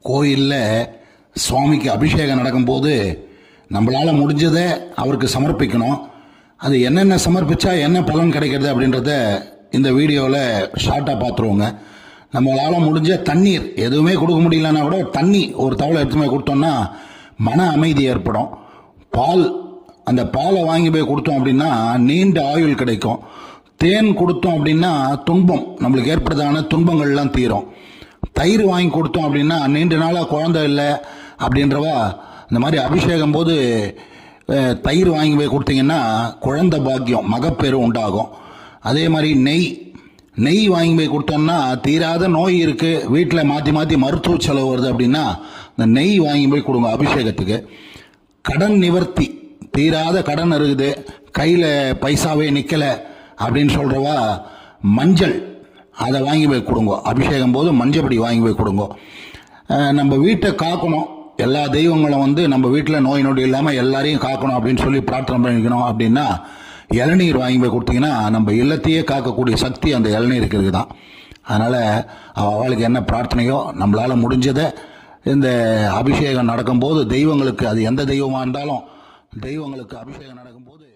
கோயிலில் சுவாமிக்கு அபிஷேகம் நடக்கும்போது நம்மளால் முடிஞ்சதை அவருக்கு சமர்ப்பிக்கணும். அது என்னென்ன சமர்ப்பித்தா என்ன பலன் கிடைக்கிறது அப்படின்றத இந்த வீடியோவில் ஷார்ட்டாக பார்த்துருவோங்க. நம்மளால் முடிஞ்ச தண்ணீர் எதுவுமே கொடுக்க முடியலன்னா கூட தண்ணி ஒரு தவளை எடுத்துமே கொடுத்தோம்னா மன அமைதி ஏற்படும். பால், அந்த பாலை வாங்கி போய் கொடுத்தோம் அப்படின்னா நீண்ட ஆயுள் கிடைக்கும். தேன் கொடுத்தோம் அப்படின்னா துன்பம் நம்மளுக்கு ஏற்படுறதான துன்பங்கள்லாம் தீரும். தயிர் வாங்கி கொடுத்தோம் அப்படின்னா நீண்ட நாளாக குழந்தை இல்லை அப்படின்றவா இந்த மாதிரி அபிஷேகம் போது தயிர் வாங்கி போய் கொடுத்தீங்கன்னா குழந்தை பாக்கியம், மகப்பேறு உண்டாகும். அதே மாதிரி நெய் வாங்கி போய் கொடுத்தோம்னா தீராத நோய் இருக்குது, வீட்டில் மாற்றி மாற்றி மருத்துவ செலவு வருது அப்படின்னா இந்த நெய் வாங்கி போய் கொடுங்க அபிஷேகத்துக்கு. கடன் நிவர்த்தி, தீராத கடன் இருக்குது, கையில் பைசாவே நிற்கலை அப்படின்னு சொல்கிறவா மஞ்சள் அதை வாங்கி போய் கொடுங்க அபிஷேகம் போது. மஞ்சப்படி வாங்கி போய் கொடுங்க. நம்ம வீட்டை காக்கணும், எல்லா தெய்வங்களும் நம்ம வீட்டில் நோய் நொடி இல்லாமல் எல்லாரையும் காக்கணும் அப்படின்னு சொல்லி பிரார்த்தனை பண்ணிக்கணும் அப்படின்னா இளநீர் வாங்கி போய் கொடுத்தீங்கன்னா நம்ம இல்லத்தையே காக்கக்கூடிய சக்தி அந்த இளநீருக்கு இருக்குதான். அதனால் அவளுக்கு என்ன பிரார்த்தனையோ நம்மளால் முடிஞ்சதை இந்த அபிஷேகம் நடக்கும்போது தெய்வங்களுக்கு, அது எந்த தெய்வமாக இருந்தாலும் தெய்வங்களுக்கு அபிஷேகம் நடக்கும்போது